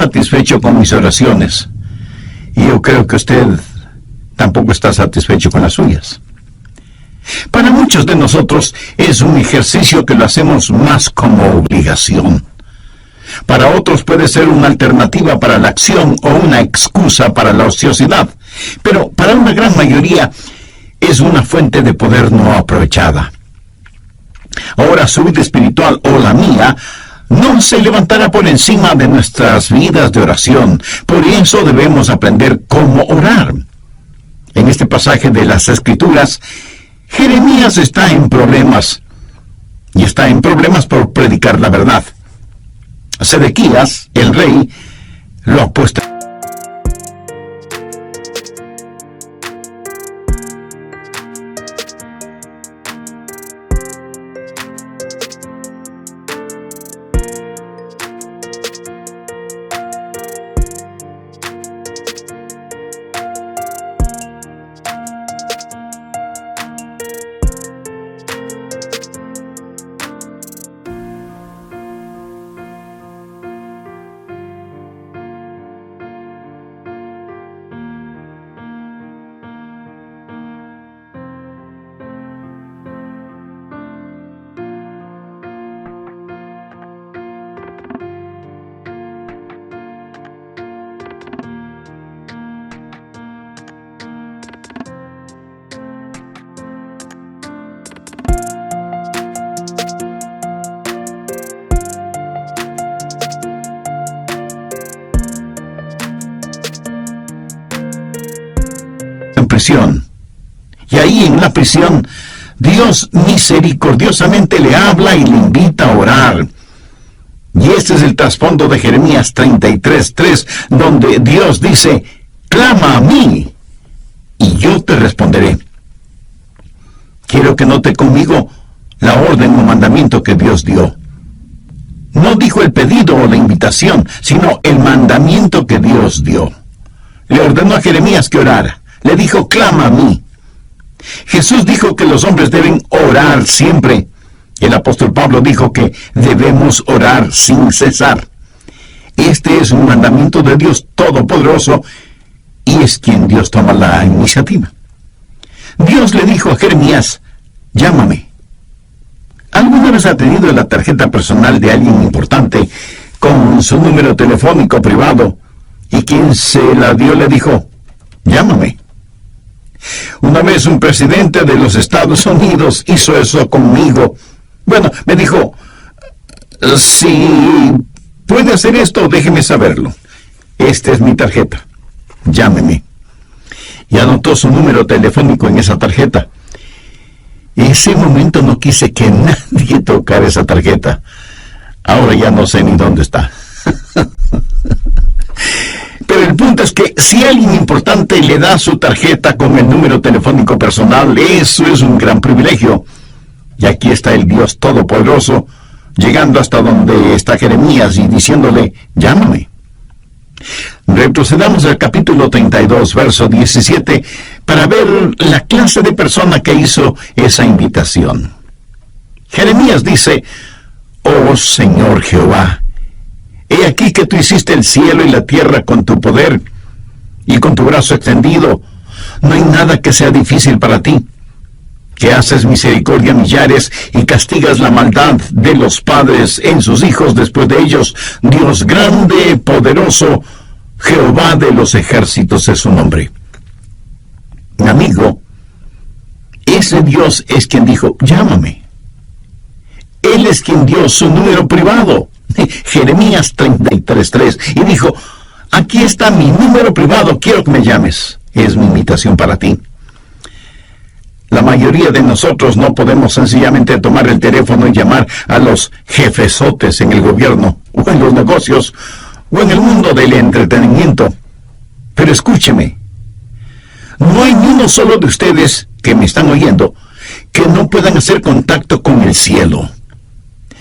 satisfecho con mis oraciones. Y yo creo que usted tampoco está satisfecho con las suyas. Para muchos de nosotros es un ejercicio que lo hacemos más como obligación. Para otros puede ser una alternativa para la acción o una excusa para la ociosidad. Pero para una gran mayoría es una fuente de poder no aprovechada. Ahora su vida espiritual o la mía no se levantará por encima de nuestras vidas de oración. Por eso debemos aprender cómo orar. En este pasaje de las Escrituras, Jeremías está en problemas. Y está en problemas por predicar la verdad. Sedequías, el rey, lo ha puesto. Prisión. Y ahí en la prisión, Dios misericordiosamente le habla y le invita a orar. Y este es el trasfondo de Jeremías 33:3, donde Dios dice: clama a mí, y yo te responderé. Quiero que note conmigo la orden o mandamiento que Dios dio. No dijo el pedido o la invitación, sino el mandamiento que Dios dio. Le ordenó a Jeremías que orara. Le dijo: clama a mí. Jesús dijo que los hombres deben orar siempre. El apóstol Pablo dijo que debemos orar sin cesar. Este es un mandamiento de Dios Todopoderoso y es quien Dios toma la iniciativa. Dios le dijo a Jeremías: llámame. ¿Alguna vez ha tenido la tarjeta personal de alguien importante con su número telefónico privado y quien se la dio le dijo: llámame? Una vez un presidente de los Estados Unidos hizo eso conmigo. Bueno, me dijo: si puede hacer esto, déjeme saberlo. Esta es mi tarjeta. Llámeme. Y anotó su número telefónico en esa tarjeta. Ese momento no quise que nadie tocara esa tarjeta. Ahora ya no sé ni dónde está. Pero el punto es que si alguien importante le da su tarjeta con el número telefónico personal, eso es un gran privilegio. Y aquí está el Dios Todopoderoso, llegando hasta donde está Jeremías y diciéndole: llámame. Retrocedamos al capítulo 32, verso 17, para ver la clase de persona que hizo esa invitación. Jeremías dice: oh Señor Jehová, he aquí que tú hiciste el cielo y la tierra con tu poder y con tu brazo extendido. No hay nada que sea difícil para ti. Que haces misericordia a millares y castigas la maldad de los padres en sus hijos después de ellos. Dios grande, poderoso, Jehová de los ejércitos es su nombre. Mi amigo, ese Dios es quien dijo: llámame. Él es quien dio su número privado. Jeremías 33:3, y dijo: aquí está mi número privado, quiero que me llames. Es mi invitación para ti. La mayoría de nosotros no podemos sencillamente tomar el teléfono y llamar a los jefesotes en el gobierno, o en los negocios, o en el mundo del entretenimiento. Pero escúcheme, no hay ni uno solo de ustedes que me están oyendo que no puedan hacer contacto con el cielo.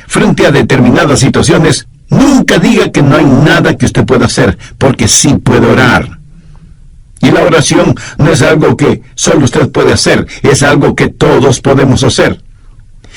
Frente a determinadas situaciones, nunca diga que no hay nada que usted pueda hacer, porque sí puede orar. Y la oración no es algo que solo usted puede hacer, es algo que todos podemos hacer.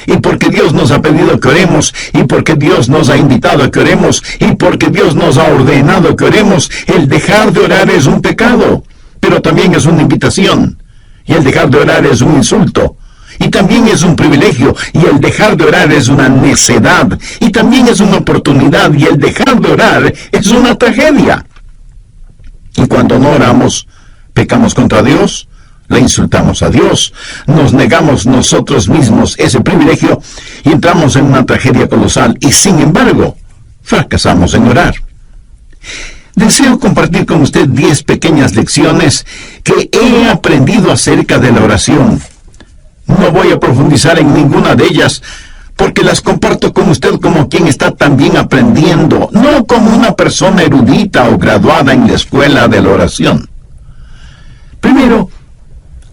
y porque Dios nos ha pedido que oremos, y porque Dios nos ha invitado a que oremos, y porque Dios nos ha ordenado que oremos. El dejar de orar es un pecado, pero también es una invitación. Y el dejar de orar es un insulto, y también es un privilegio. Y el dejar de orar es una necedad, y también es una oportunidad. Y el dejar de orar es una tragedia. Y cuando no oramos, pecamos contra Dios, le insultamos a Dios, nos negamos nosotros mismos ese privilegio y entramos en una tragedia colosal. Y sin embargo, fracasamos en orar. Deseo compartir con usted 10 pequeñas lecciones que he aprendido acerca de la oración. No voy a profundizar en ninguna de ellas, porque las comparto con usted como quien está también aprendiendo, no como una persona erudita o graduada en la escuela de la oración. Primero,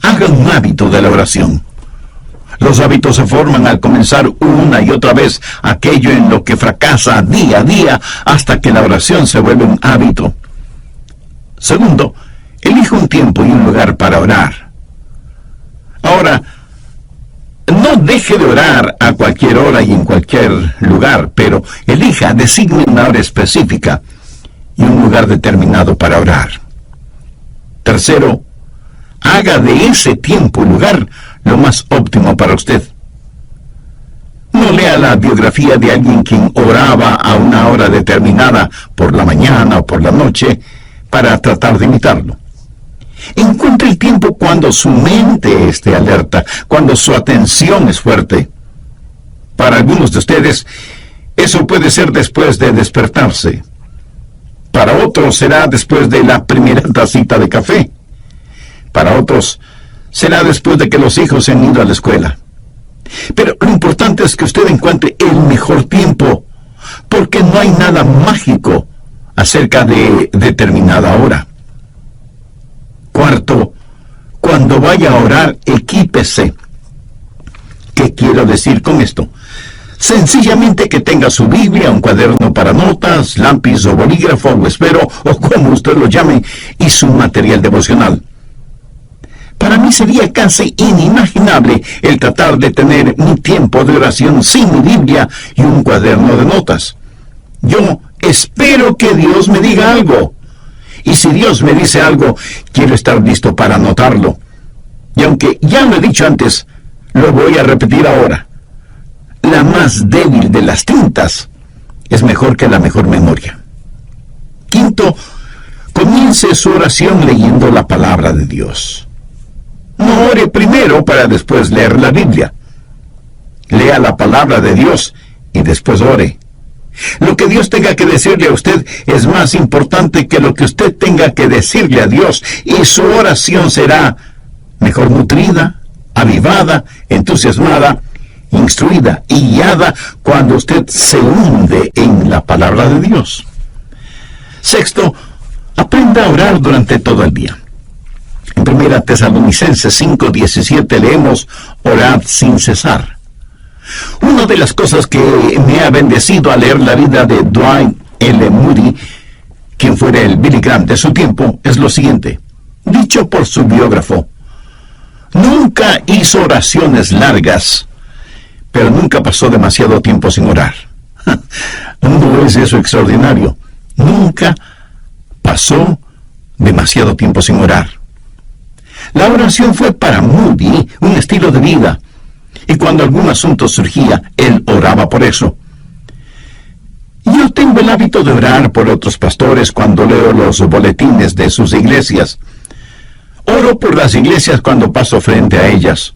haga un hábito de la oración. Los hábitos se forman al comenzar una y otra vez aquello en lo que fracasa día a día hasta que la oración se vuelve un hábito. Segundo, elija un tiempo y un lugar para orar. Ahora, no deje de orar a cualquier hora y en cualquier lugar, pero designe una hora específica y un lugar determinado para orar. Tercero, haga de ese tiempo y lugar lo más óptimo para usted. No lea la biografía de alguien quien oraba a una hora determinada por la mañana o por la noche para tratar de imitarlo. Encuentre el tiempo cuando su mente esté alerta, cuando su atención es fuerte. Para algunos de ustedes, eso puede ser después de despertarse. Para otros será después de la primera tacita de café. Para otros será después de que los hijos se han ido a la escuela. Pero lo importante es que usted encuentre el mejor tiempo, porque no hay nada mágico acerca de determinada hora. Cuarto, cuando vaya a orar, equípese. ¿Qué quiero decir con esto? Sencillamente que tenga su Biblia, un cuaderno para notas, lápiz o bolígrafo o esfero, o como usted lo llame, y su material devocional. Para mí sería casi inimaginable el tratar de tener un tiempo de oración sin mi Biblia y un cuaderno de notas. Yo espero que Dios me diga algo. Y si Dios me dice algo, quiero estar listo para anotarlo. Y aunque ya lo he dicho antes, lo voy a repetir ahora. La más débil de las tintas es mejor que la mejor memoria. Quinto, comience su oración leyendo la palabra de Dios. No ore primero para después leer la Biblia. Lea la palabra de Dios y después ore. Lo que Dios tenga que decirle a usted es más importante que lo que usted tenga que decirle a Dios, y su oración será mejor nutrida, avivada, entusiasmada, instruida y guiada cuando usted se hunde en la palabra de Dios. Sexto, aprenda a orar durante todo el día. En 1 Tesalonicenses 5:17 leemos: orad sin cesar. Una de las cosas que me ha bendecido al leer la vida de Dwight L. Moody, quien fuera el Billy Graham de su tiempo, es lo siguiente, dicho por su biógrafo: nunca hizo oraciones largas, pero nunca pasó demasiado tiempo sin orar. ¿No es eso extraordinario? Nunca pasó demasiado tiempo sin orar. La oración fue para Moody un estilo de vida, y cuando algún asunto surgía, él oraba por eso. Yo tengo el hábito de orar por otros pastores cuando leo los boletines de sus iglesias. Oro por las iglesias cuando paso frente a ellas.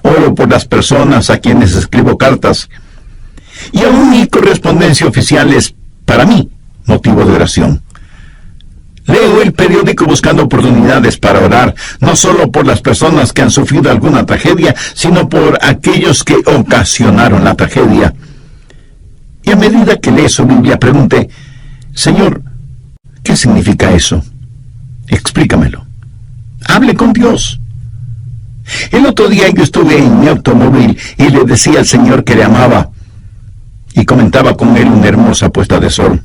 Oro por las personas a quienes escribo cartas. Y aún mi correspondencia oficial es, para mí, motivo de oración. Leo el periódico buscando oportunidades para orar, no solo por las personas que han sufrido alguna tragedia, sino por aquellos que ocasionaron la tragedia. Y a medida que lee su Biblia, pregunte: Señor, ¿qué significa eso? Explícamelo. Hable con Dios. El otro día yo estuve en mi automóvil y le decía al Señor que le amaba, y comentaba con él una hermosa puesta de sol.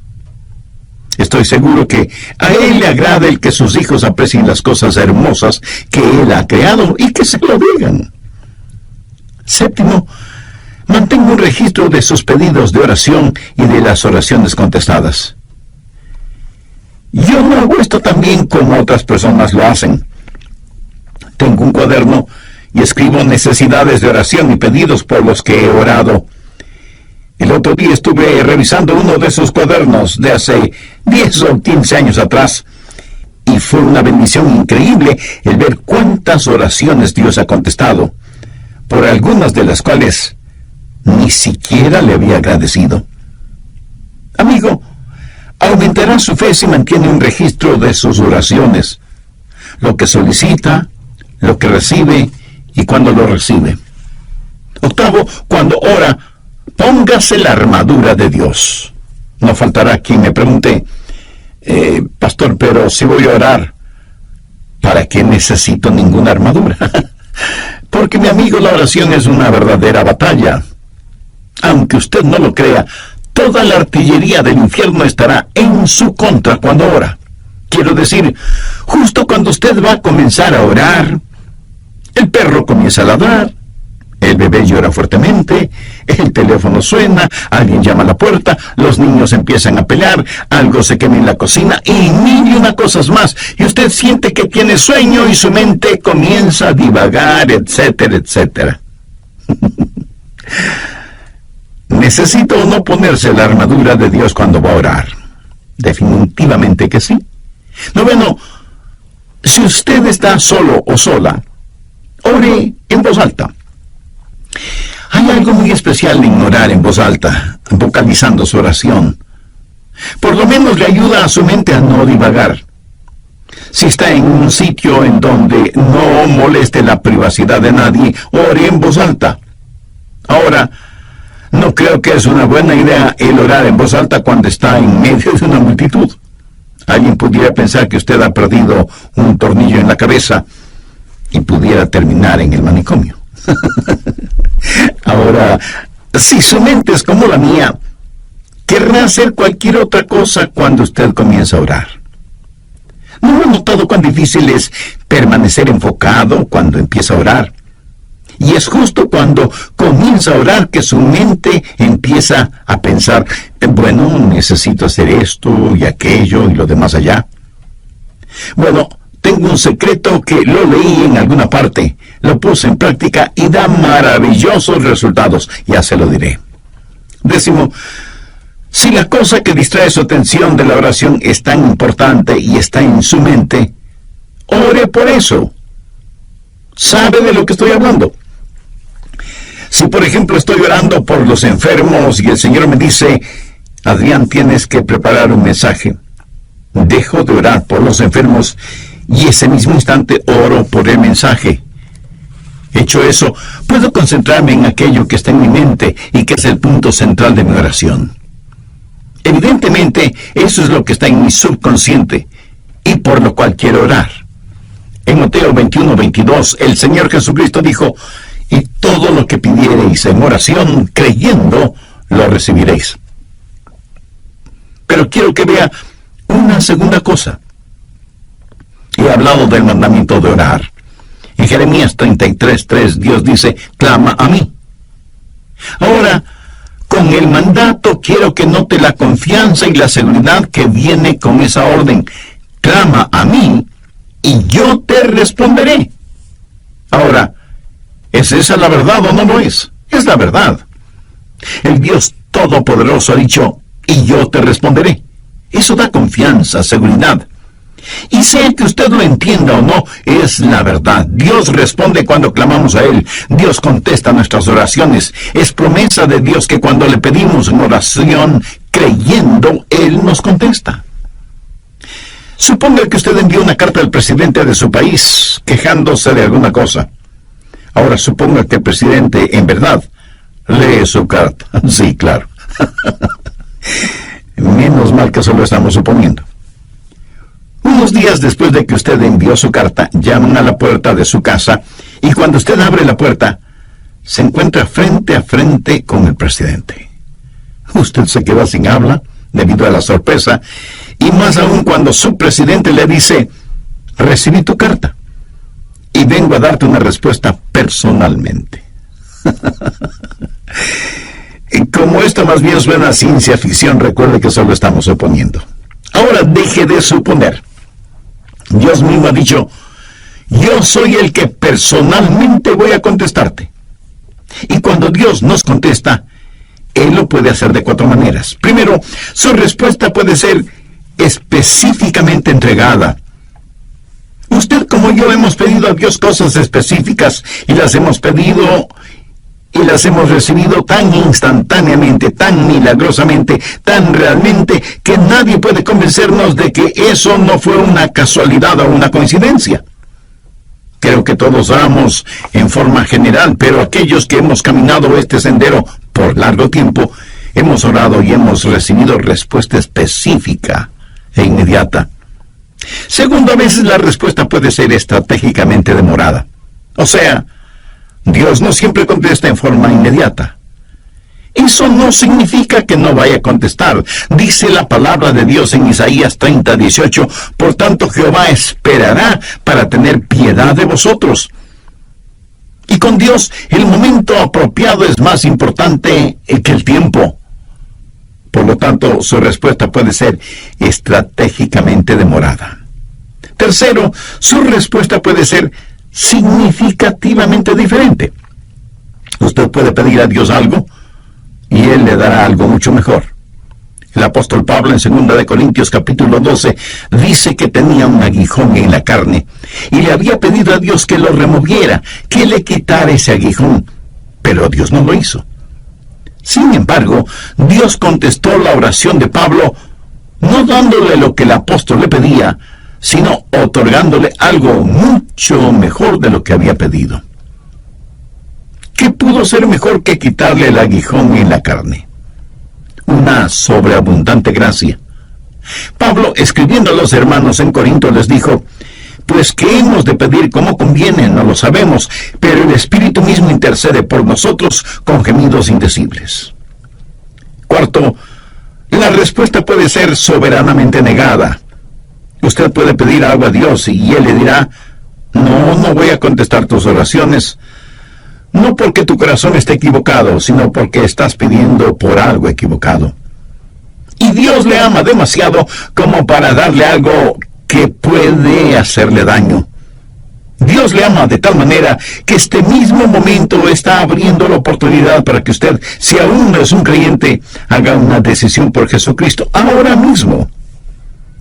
Estoy seguro que a Él le agrada el que sus hijos aprecien las cosas hermosas que Él ha creado y que se lo digan. Séptimo, Mantengo un registro de sus pedidos de oración y de las oraciones contestadas. Yo no hago esto tan bien como otras personas lo hacen. Tengo un cuaderno y escribo necesidades de oración y pedidos por los que he orado. El otro día estuve revisando uno de esos cuadernos de hace 10 o 15 años atrás, y fue una bendición increíble el ver cuántas oraciones Dios ha contestado, por algunas de las cuales ni siquiera le había agradecido. Amigo, aumentará su fe si mantiene un registro de sus oraciones, lo que solicita, lo que recibe y cuando lo recibe. Octavo, cuando ora, póngase la armadura de Dios. No faltará quien me pregunte, pastor, pero si voy a orar, ¿para qué necesito ninguna armadura? Porque, mi amigo, la oración es una verdadera batalla. Aunque usted no lo crea, toda la artillería del infierno estará en su contra cuando ora. Quiero decir, justo cuando usted va a comenzar a orar, el perro comienza a ladrar, el bebé llora fuertemente, el teléfono suena, alguien llama a la puerta, los niños empiezan a pelear, algo se quema en la cocina y mil y una cosas más. Y usted siente que tiene sueño y su mente comienza a divagar, etcétera, etcétera. ¿Necesita o no ponerse la armadura de Dios cuando va a orar? Definitivamente que sí. Noveno, si usted está solo o sola, ore en voz alta. Hay algo muy especial en orar en voz alta, vocalizando su oración. Por lo menos le ayuda a su mente a no divagar. Si está en un sitio en donde no moleste la privacidad de nadie, ore en voz alta. Ahora, no creo que es una buena idea el orar en voz alta cuando está en medio de una multitud. Alguien pudiera pensar que usted ha perdido un tornillo en la cabeza y pudiera terminar en el manicomio. Ahora, si su mente es como la mía, querrá hacer cualquier otra cosa cuando usted comienza a orar. ¿No ha notado cuán difícil es permanecer enfocado cuando empieza a orar? Y es justo cuando comienza a orar que su mente empieza a pensar, bueno, necesito hacer esto y aquello y lo demás allá. Bueno, tengo un secreto que lo leí en alguna parte, lo puse en práctica y da maravillosos resultados, ya se lo diré. Décimo, si la cosa que distrae su atención de la oración es tan importante y está en su mente, ore por eso. ¿Sabe de lo que estoy hablando? Si, por ejemplo, estoy orando por los enfermos y el Señor me dice, Adrián, tienes que preparar un mensaje, dejo de orar por los enfermos y ese mismo instante oro por el mensaje. Hecho eso, puedo concentrarme en aquello que está en mi mente y que es el punto central de mi oración. Evidentemente, eso es lo que está en mi subconsciente y por lo cual quiero orar. En Mateo 21:22, el Señor Jesucristo dijo, y todo lo que pidiereis en oración, creyendo, lo recibiréis. Pero quiero que vea una segunda cosa. He hablado del mandamiento de orar. En Jeremías 33:3, Dios dice, clama a mí. Ahora, con el mandato quiero que note la confianza y la seguridad que viene con esa orden. Clama a mí y yo te responderé. Ahora, ¿es esa la verdad o no lo es? Es la verdad. El Dios Todopoderoso ha dicho, y yo te responderé. Eso da confianza, seguridad. Y sea que usted lo entienda o no, es la verdad. Dios responde cuando clamamos a Él. Dios contesta nuestras oraciones. Es promesa de Dios que cuando le pedimos en oración, creyendo, Él nos contesta. Suponga que usted envió una carta al presidente de su país, quejándose de alguna cosa. Ahora suponga que el presidente, en verdad, lee su carta. Sí, claro. Menos mal que solo estamos suponiendo. Unos días después de que usted envió su carta, llaman a la puerta de su casa y cuando usted abre la puerta, se encuentra frente a frente con el presidente. Usted se queda sin habla debido a la sorpresa y más aún cuando su presidente le dice, recibí tu carta y vengo a darte una respuesta personalmente. Como esto más bien suena a ciencia ficción, recuerde que solo estamos suponiendo. Ahora deje de suponer. Dios mismo ha dicho: yo soy el que personalmente voy a contestarte. Y cuando Dios nos contesta, Él lo puede hacer de 4 maneras. Primero, su respuesta puede ser específicamente entregada. Usted como yo hemos pedido a Dios cosas específicas y las hemos pedido y las hemos recibido tan instantáneamente, tan milagrosamente, tan realmente, que nadie puede convencernos de que eso no fue una casualidad o una coincidencia. Creo que todos oramos en forma general, pero aquellos que hemos caminado este sendero por largo tiempo, hemos orado y hemos recibido respuesta específica e inmediata. Segundo, a veces la respuesta puede ser estratégicamente demorada. O sea, Dios no siempre contesta en forma inmediata. Eso no significa que no vaya a contestar. Dice la palabra de Dios en Isaías 30:18, por tanto Jehová esperará para tener piedad de vosotros. Y con Dios el momento apropiado es más importante que el tiempo. Por lo tanto, su respuesta puede ser estratégicamente demorada. Tercero, su respuesta puede ser significativamente diferente. Usted puede pedir a Dios algo y Él le dará algo mucho mejor. El apóstol Pablo en 2 de Corintios capítulo 12 dice que tenía un aguijón en la carne y le había pedido a Dios que lo removiera, que le quitara ese aguijón, pero Dios no lo hizo. Sin embargo, Dios contestó la oración de Pablo no dándole lo que el apóstol le pedía, sino otorgándole algo mucho mejor de lo que había pedido. ¿Qué pudo ser mejor que quitarle el aguijón en la carne? Una sobreabundante gracia. Pablo, escribiendo a los hermanos en Corinto, les dijo: pues qué hemos de pedir como conviene, no lo sabemos, pero el Espíritu mismo intercede por nosotros con gemidos indecibles. Cuarto, la respuesta puede ser soberanamente negada. Usted puede pedir algo a Dios y Él le dirá: no voy a contestar tus oraciones, no porque tu corazón esté equivocado, sino porque estás pidiendo por algo equivocado. Y Dios le ama demasiado como para darle algo que puede hacerle daño. Dios le ama de tal manera que este mismo momento está abriendo la oportunidad para que usted, si aún no es un creyente, haga una decisión por Jesucristo ahora mismo.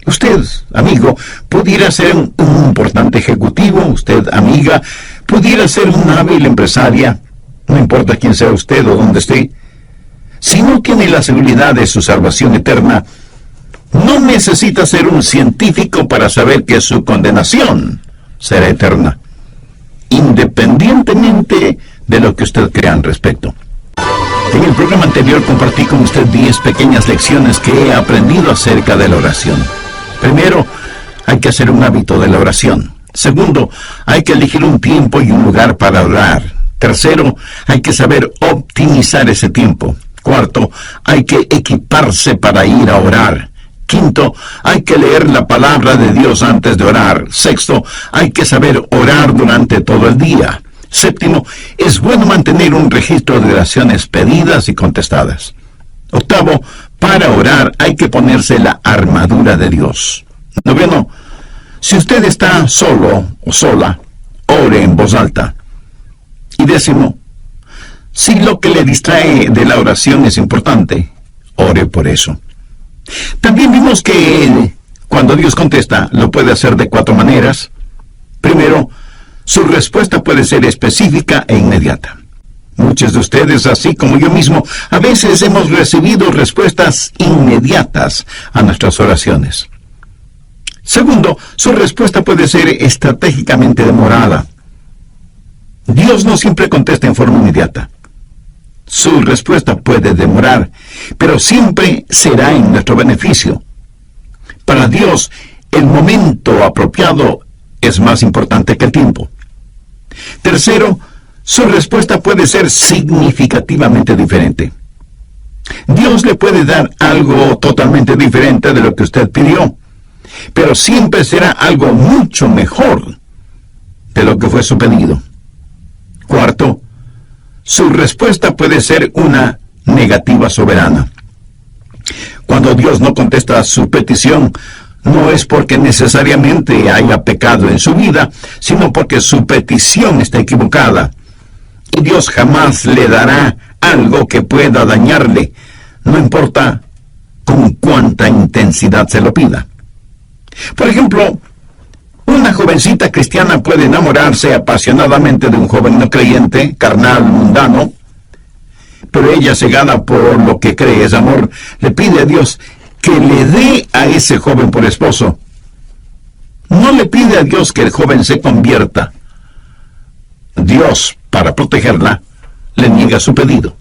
Usted, amigo, pudiera ser un importante ejecutivo. Usted, amiga, pudiera ser una hábil empresaria. No importa quién sea usted o dónde esté. Si no tiene la seguridad de su salvación eterna, no necesita ser un científico para saber que su condenación será eterna, independientemente de lo que usted crea al respecto. En el programa anterior compartí con usted 10 pequeñas lecciones que he aprendido acerca de la oración. Primero, hay que hacer un hábito de la oración. Segundo, hay que elegir un tiempo y un lugar para orar. Tercero, hay que saber optimizar ese tiempo. Cuarto, hay que equiparse para ir a orar. Quinto, hay que leer la palabra de Dios antes de orar. Sexto, hay que saber orar durante todo el día. Séptimo, es bueno mantener un registro de oraciones pedidas y contestadas. Octavo, para orar hay que ponerse la armadura de Dios. Noveno, si usted está solo o sola, ore en voz alta. Y décimo, si lo que le distrae de la oración es importante, ore por eso. También vimos que cuando Dios contesta, lo puede hacer de 4 maneras. Primero, su respuesta puede ser específica e inmediata. Muchos de ustedes, así como yo mismo, a veces hemos recibido respuestas inmediatas a nuestras oraciones. Segundo, su respuesta puede ser estratégicamente demorada. Dios no siempre contesta en forma inmediata. Su respuesta puede demorar, pero siempre será en nuestro beneficio. Para Dios, el momento apropiado es más importante que el tiempo. Tercero, su respuesta puede ser significativamente diferente. Dios le puede dar algo totalmente diferente de lo que usted pidió, pero siempre será algo mucho mejor de lo que fue su pedido. Cuarto, su respuesta puede ser una negativa soberana. Cuando Dios no contesta a su petición, no es porque necesariamente haya pecado en su vida, sino porque su petición está equivocada. Y Dios jamás le dará algo que pueda dañarle, no importa con cuánta intensidad se lo pida. Por ejemplo, una jovencita cristiana puede enamorarse apasionadamente de un joven no creyente, carnal, mundano, pero ella, cegada por lo que cree es amor, le pide a Dios que le dé a ese joven por esposo. No le pide a Dios que el joven se convierta. Dios, para protegerla, le niega su pedido.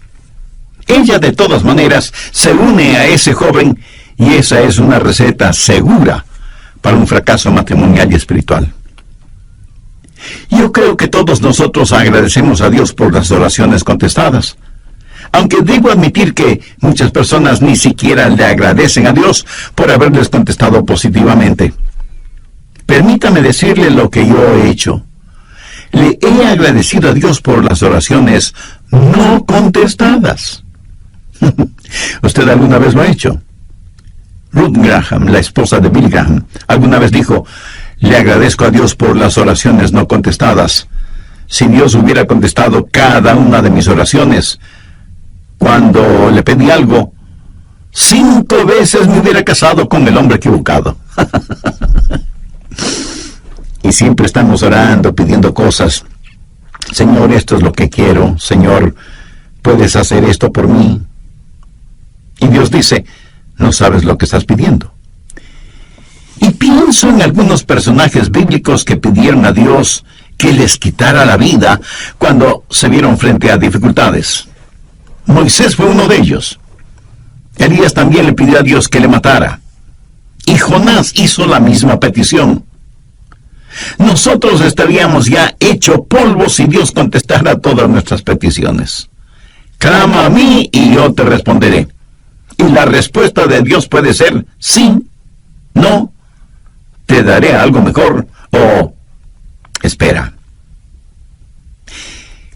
Ella, de todas maneras, se une a ese joven, y esa es una receta segura para un fracaso matrimonial y espiritual. Yo creo que todos nosotros agradecemos a Dios por las oraciones contestadas, aunque debo admitir que muchas personas ni siquiera le agradecen a Dios por haberles contestado positivamente. Permítame decirle lo que yo he hecho. Le he agradecido a Dios por las oraciones no contestadas. ¿Usted alguna vez lo ha hecho? Ruth Graham, la esposa de Billy Graham, alguna vez dijo: le agradezco a Dios por las oraciones no contestadas. Si Dios hubiera contestado cada una de mis oraciones cuando le pedí algo, 5 veces me hubiera casado con el hombre equivocado. Y siempre estamos orando, pidiendo cosas. Señor, esto es lo que quiero. Señor, ¿puedes hacer esto por mí? Y Dios dice: no sabes lo que estás pidiendo. Y pienso en algunos personajes bíblicos que pidieron a Dios que les quitara la vida cuando se vieron frente a dificultades. Moisés fue uno de ellos. Elías también le pidió a Dios que le matara. Y Jonás hizo la misma petición. Nosotros estaríamos ya hecho polvo si Dios contestara todas nuestras peticiones. Clama a mí y yo te responderé. Y la respuesta de Dios puede ser sí, no, te daré algo mejor o espera.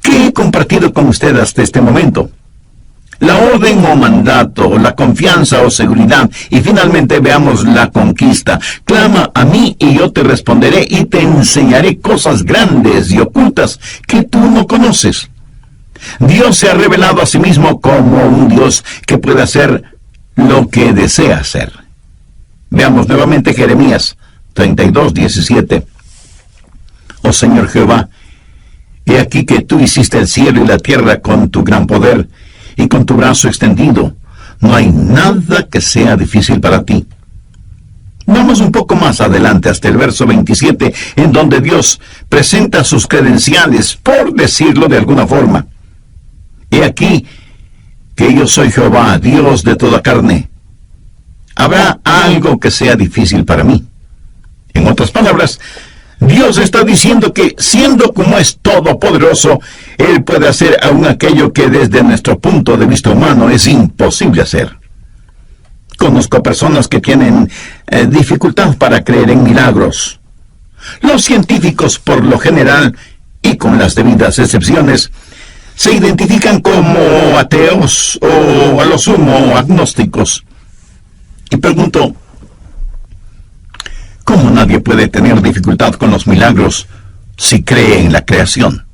¿Qué he compartido con usted hasta este momento? La orden o mandato, la confianza o seguridad, y finalmente veamos la conquista. Clama a mí y yo te responderé y te enseñaré cosas grandes y ocultas que tú no conoces. Dios se ha revelado a sí mismo como un Dios que puede hacer lo que desea hacer. Veamos nuevamente Jeremías 32:17. Oh Señor Jehová, he aquí que tú hiciste el cielo y la tierra con tu gran poder y con tu brazo extendido. No hay nada que sea difícil para ti. Vamos un poco más adelante hasta el verso 27, en donde Dios presenta sus credenciales, por decirlo de alguna forma. He aquí que yo soy Jehová, Dios de toda carne. ¿Habrá algo que sea difícil para mí? En otras palabras, Dios está diciendo que, siendo como es todopoderoso, Él puede hacer aún aquello que desde nuestro punto de vista humano es imposible hacer. Conozco personas que tienen dificultad para creer en milagros. Los científicos, por lo general, y con las debidas excepciones, se identifican como ateos o, a lo sumo, agnósticos. Y pregunto, ¿cómo nadie puede tener dificultad con los milagros si cree en la creación?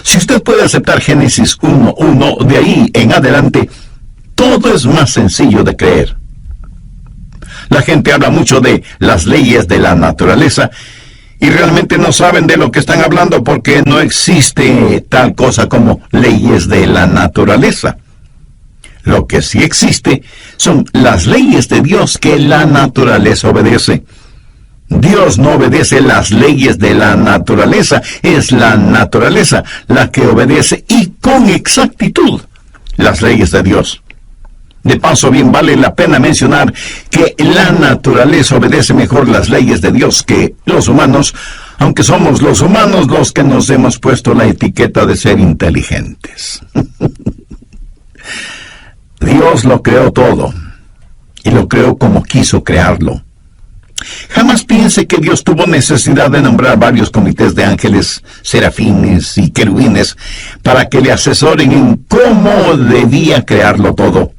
Si usted puede aceptar Génesis 1:1, de ahí en adelante, todo es más sencillo de creer. La gente habla mucho de las leyes de la naturaleza y realmente no saben de lo que están hablando porque no existe tal cosa como leyes de la naturaleza. Lo que sí existe son las leyes de Dios que la naturaleza obedece. Dios no obedece las leyes de la naturaleza, es la naturaleza la que obedece y con exactitud las leyes de Dios. De paso, bien vale la pena mencionar que la naturaleza obedece mejor las leyes de Dios que los humanos, aunque somos los humanos los que nos hemos puesto la etiqueta de ser inteligentes. Dios lo creó todo, y lo creó como quiso crearlo. Jamás piense que Dios tuvo necesidad de nombrar varios comités de ángeles, serafines y querubines para que le asesoren en cómo debía crearlo todo.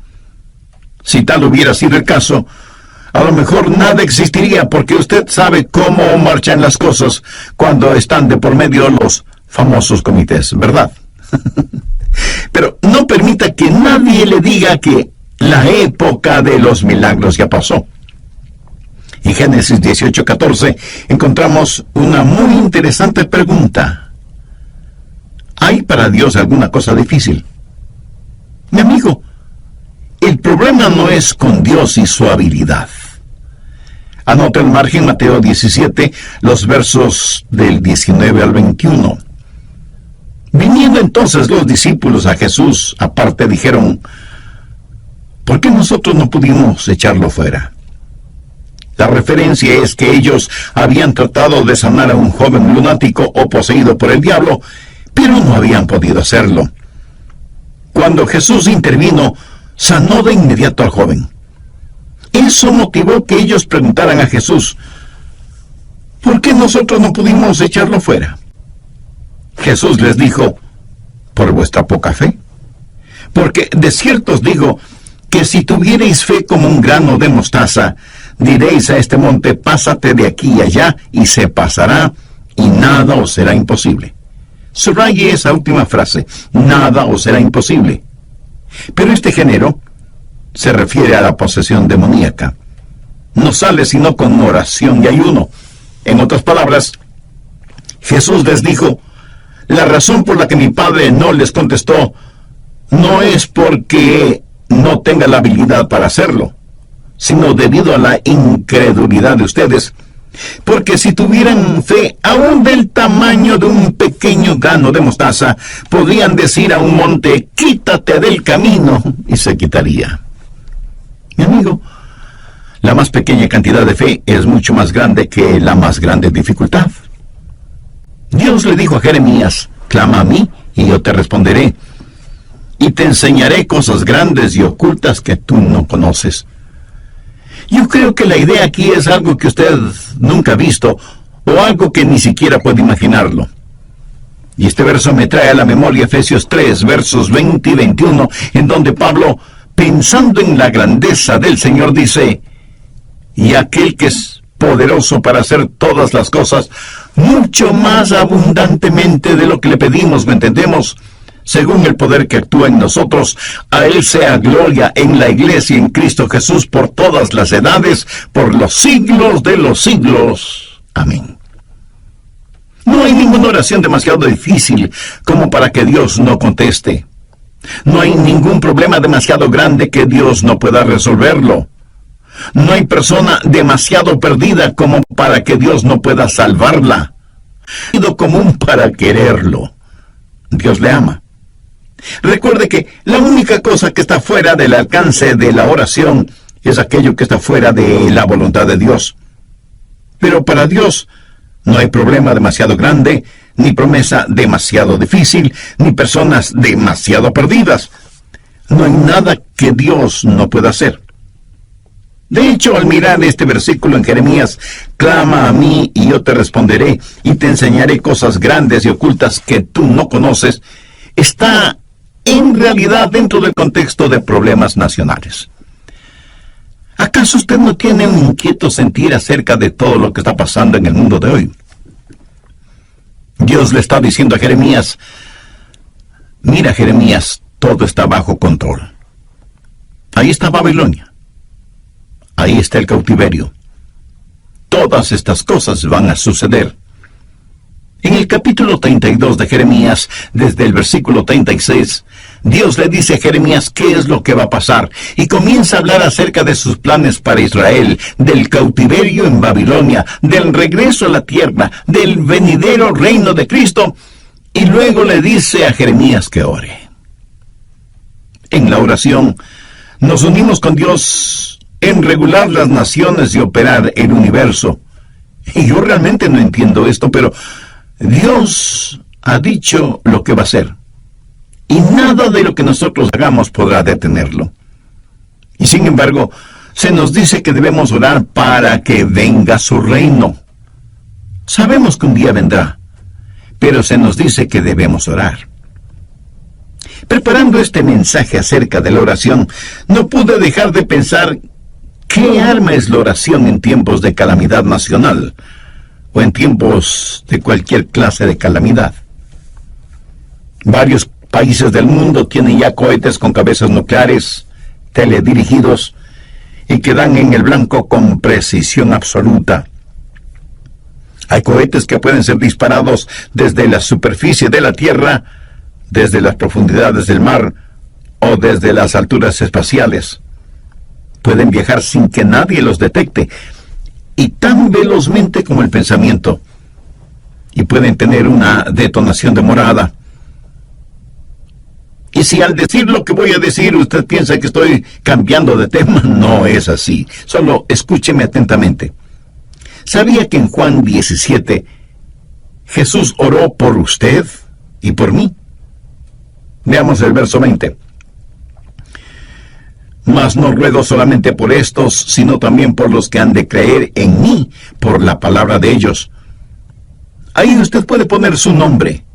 Si tal hubiera sido el caso, a lo mejor nada existiría, porque usted sabe cómo marchan las cosas cuando están de por medio los famosos comités, ¿verdad? Pero no permita que nadie le diga que la época de los milagros ya pasó. En Génesis 18:14 encontramos una muy interesante pregunta. ¿Hay para Dios alguna cosa difícil? Mi amigo, el problema no es con Dios y su habilidad. Anota el margen Mateo 17, los versos del 19 al 21. Viniendo entonces los discípulos a Jesús aparte, dijeron: ¿por qué nosotros no pudimos echarlo fuera? La referencia es que ellos habían tratado de sanar a un joven lunático o poseído por el diablo, pero no habían podido hacerlo. Cuando Jesús intervino, sanó de inmediato al joven. Eso motivó que ellos preguntaran a Jesús: ¿por qué nosotros no pudimos echarlo fuera? Jesús les dijo: por vuestra poca fe. Porque de cierto os digo que si tuvierais fe como un grano de mostaza, diréis a este monte: pásate de aquí y allá, y se pasará, y nada os será imposible. Subraye esa última frase: nada os será imposible. Pero este género se refiere a la posesión demoníaca. No sale sino con oración y ayuno. En otras palabras, Jesús les dijo: la razón por la que mi Padre no les contestó no es porque no tenga la habilidad para hacerlo, sino debido a la incredulidad de ustedes. Porque si tuvieran fe aún del tamaño de un pequeño grano de mostaza, podrían decir a un monte: quítate del camino, y se quitaría. Mi amigo, la más pequeña cantidad de fe es mucho más grande que la más grande dificultad. Dios le dijo a Jeremías: clama a mí y yo te responderé, y te enseñaré cosas grandes y ocultas que tú no conoces. Yo creo que la idea aquí es algo que usted nunca ha visto, o algo que ni siquiera puede imaginarlo. Y este verso me trae a la memoria Efesios 3, versos 20 y 21, en donde Pablo, pensando en la grandeza del Señor, dice: y aquel que es poderoso para hacer todas las cosas, mucho más abundantemente de lo que le pedimos o entendemos, según el poder que actúa en nosotros, a Él sea gloria en la Iglesia en Cristo Jesús por todas las edades, por los siglos de los siglos. Amén. No hay ninguna oración demasiado difícil como para que Dios no conteste. No hay ningún problema demasiado grande que Dios no pueda resolverlo. No hay persona demasiado perdida como para que Dios no pueda salvarla. Es común para quererlo. Dios le ama. Recuerde que la única cosa que está fuera del alcance de la oración es aquello que está fuera de la voluntad de Dios. Pero para Dios no hay problema demasiado grande, ni promesa demasiado difícil, ni personas demasiado perdidas. No hay nada que Dios no pueda hacer. De hecho, al mirar este versículo en Jeremías: clama a mí y yo te responderé, y te enseñaré cosas grandes y ocultas que tú no conoces, está en realidad dentro del contexto de problemas nacionales. ¿Acaso usted no tiene un inquieto sentir acerca de todo lo que está pasando en el mundo de hoy? Dios le está diciendo a Jeremías: mira, Jeremías, todo está bajo control. Ahí está Babilonia. Ahí está el cautiverio. Todas estas cosas van a suceder. En el capítulo 32 de Jeremías, desde el versículo 36, Dios le dice a Jeremías qué es lo que va a pasar, y comienza a hablar acerca de sus planes para Israel, del cautiverio en Babilonia, del regreso a la tierra, del venidero reino de Cristo, y luego le dice a Jeremías que ore. En la oración, nos unimos con Dios en regular las naciones y operar el universo. Y yo realmente no entiendo esto, pero Dios ha dicho lo que va a hacer, y nada de lo que nosotros hagamos podrá detenerlo. Y sin embargo, se nos dice que debemos orar para que venga su reino. Sabemos que un día vendrá, pero se nos dice que debemos orar. Preparando este mensaje acerca de la oración, no pude dejar de pensar qué arma es la oración en tiempos de calamidad nacional o en tiempos de cualquier clase de calamidad. Varios países del mundo tienen ya cohetes con cabezas nucleares, teledirigidos, y que dan en el blanco con precisión absoluta. Hay cohetes que pueden ser disparados desde la superficie de la Tierra, desde las profundidades del mar o desde las alturas espaciales. Pueden viajar sin que nadie los detecte, y tan velozmente como el pensamiento, y pueden tener una detonación demorada. Y si al decir lo que voy a decir usted piensa que estoy cambiando de tema, no es así. Solo escúcheme atentamente. ¿Sabía que en Juan 17 Jesús oró por usted y por mí? Veamos el verso 20. Mas no ruego solamente por estos, sino también por los que han de creer en mí por la palabra de ellos. Ahí usted puede poner su nombre,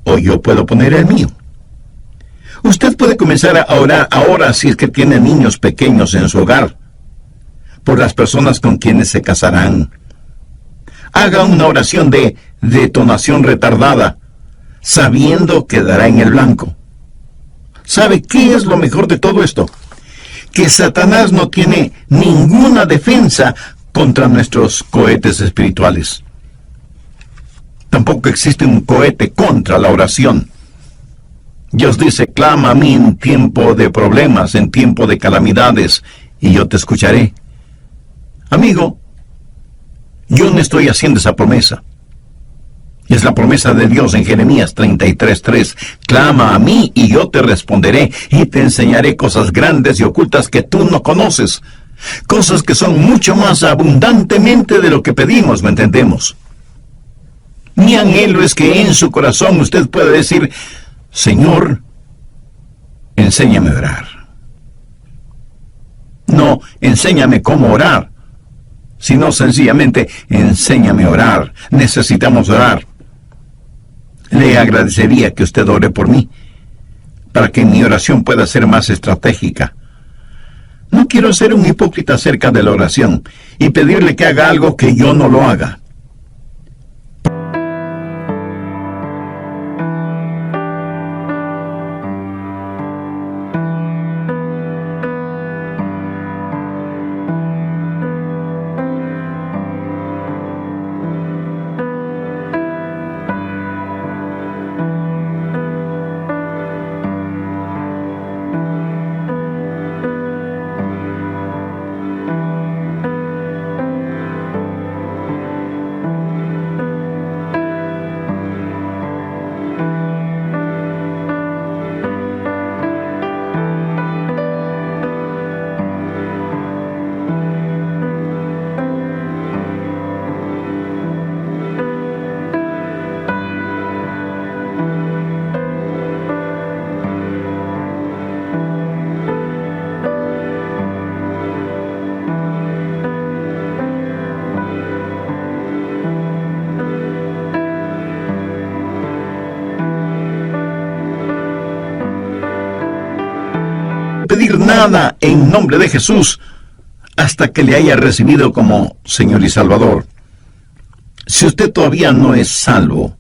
o yo puedo poner el mío. Usted puede comenzar a orar ahora si es que tiene niños pequeños en su hogar, por las personas con quienes se casarán. Haga una oración de detonación retardada, sabiendo que dará en el blanco. ¿Sabe qué es lo mejor de todo esto? Que Satanás no tiene ninguna defensa contra nuestros cohetes espirituales. Tampoco existe un cohete contra la oración. Dios dice, clama a mí en tiempo de problemas, en tiempo de calamidades, y yo te escucharé. Amigo, yo no estoy haciendo esa promesa. Es la promesa de Dios en Jeremías 33:3. Clama a mí y yo te responderé y te enseñaré cosas grandes y ocultas que tú no conoces. Cosas que son mucho más abundantemente de lo que pedimos, ¿me entendemos? Mi anhelo es que en su corazón usted pueda decir, Señor, enséñame a orar. No, enséñame cómo orar, sino sencillamente, enséñame a orar. Necesitamos orar. Le agradecería que usted ore por mí, para que mi oración pueda ser más estratégica. No quiero ser un hipócrita acerca de la oración y pedirle que haga algo que yo no lo haga. Pedir nada en nombre de Jesús hasta que le haya recibido como Señor y Salvador. Si usted todavía no es salvo,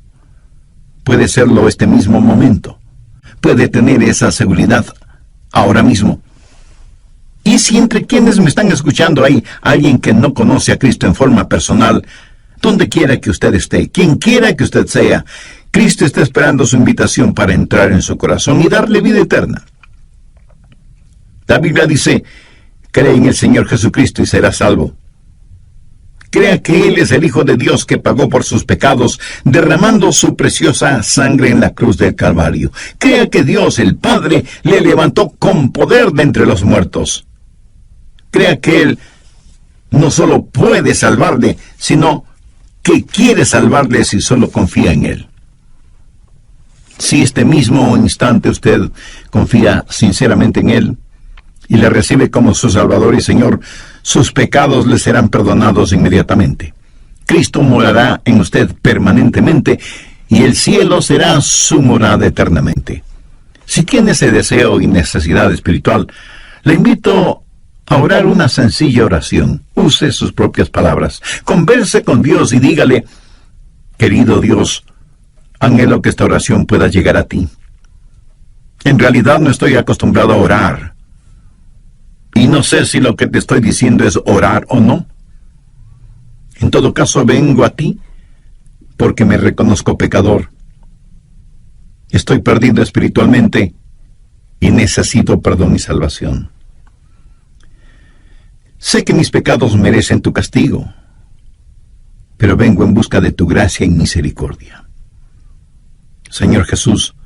puede serlo este mismo momento. Puede tener esa seguridad ahora mismo. Y si entre quienes me están escuchando hay alguien que no conoce a Cristo en forma personal, donde quiera que usted esté, quien quiera que usted sea, Cristo está esperando su invitación para entrar en su corazón y darle vida eterna. La Biblia dice, cree en el Señor Jesucristo y serás salvo. Crea que Él es el Hijo de Dios que pagó por sus pecados, derramando su preciosa sangre en la cruz del Calvario. Crea que Dios, el Padre, le levantó con poder de entre los muertos. Crea que Él no solo puede salvarle, sino que quiere salvarle si solo confía en Él. Si este mismo instante usted confía sinceramente en Él, y le recibe como su Salvador y Señor, sus pecados le serán perdonados inmediatamente. Cristo morará en usted permanentemente y el cielo será su morada eternamente. Si tiene ese deseo y necesidad espiritual, le invito a orar una sencilla oración. Use sus propias palabras. Converse con Dios y dígale: querido Dios, anhelo que esta oración pueda llegar a ti. En realidad no estoy acostumbrado a orar. Y no sé si lo que te estoy diciendo es orar o no. En todo caso, vengo a ti porque me reconozco pecador. Estoy perdido espiritualmente y necesito perdón y salvación. Sé que mis pecados merecen tu castigo, pero vengo en busca de tu gracia y misericordia. Señor Jesús,